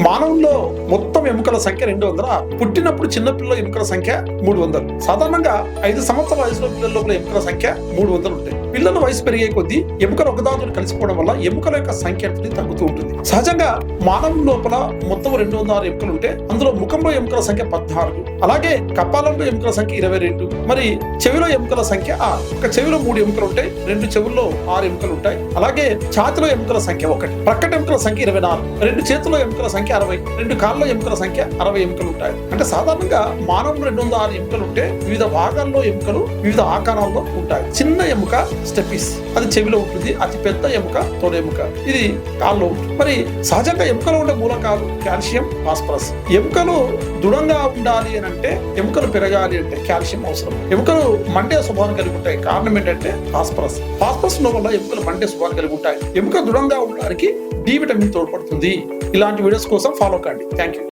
మానవుల్లో మొత్తం ఎముకల సంఖ్య 200. పుట్టినప్పుడు చిన్నపిల్లల ఎముకల సంఖ్య 300. సాధారణంగా 5 సంవత్సరాల వయసులో పిల్లల లోపల ఎముకల సంఖ్య 300 ఉంటాయి. పిల్లల వయసు పెరిగే కొద్దీ ఎముకలు ఒకదానితో కలిసిపోవడం వల్ల ఎముకల యొక్క సంఖ్య అనేది తగ్గుతూ ఉంటుంది. సహజంగా మానవుల లోపల మొత్తం 206 ఎముకలు ఉంటే అందులో ముఖంలో ఎముకల సంఖ్య 14, అలాగే కపాలంలో ఎముకల సంఖ్య 22, మరి చెవిలో ఎముకల సంఖ్య 6. ఒక చెవిలో 3 ఎముకలు ఉంటాయి, 2 చెవుల్లో 6 ఎముకలు ఉంటాయి. అలాగే ఛాతిలో ఎముకల సంఖ్య 1, ప్రక్కట ఎముకల సంఖ్య 24, 2 చేతుల్లో ఎముకల సంఖ్య 60, 2 కాళ్ళలో ఎముకల సంఖ్య 60 ఎముకలు ఉంటాయి. అంటే సాధారణంగా మానవులు 206 ఎముకలు ఉంటే వివిధ భాగాల్లో ఎముకలు వివిధ ఆకారాల్లో ఉంటాయి. చిన్న ఎముక స్టెపిస్, అది చెవిలో ఉంటుంది. అతి పెద్ద ఎముక తోడ ఎముక, ఇది కాల్లో ఉంటుంది. మరి సహజంగా ఎముకలో ఉండే మూలకాలు కాల్షియం, ఫాస్ఫరస్. ఎముకలు దృఢంగా ఉండాలి అని అంటే, ఎముకలు పెరగాలి అంటే కాల్షియం అవసరం. ఎముకలు మండే స్వభావం కలిగి ఉంటాయి. కారణం ఏంటంటే ఫాస్ఫరస్. ఫాస్ఫరస్ వల్ల ఎముకలు మండే స్వభావం కలిగి ఉంటాయి. ఎముక దృఢంగా ఉండడానికి డి విటమిన్ తోడ్పడుతుంది. ఇలాంటి వీడియోస్ కోసం ఫాలో కండి. Thank you.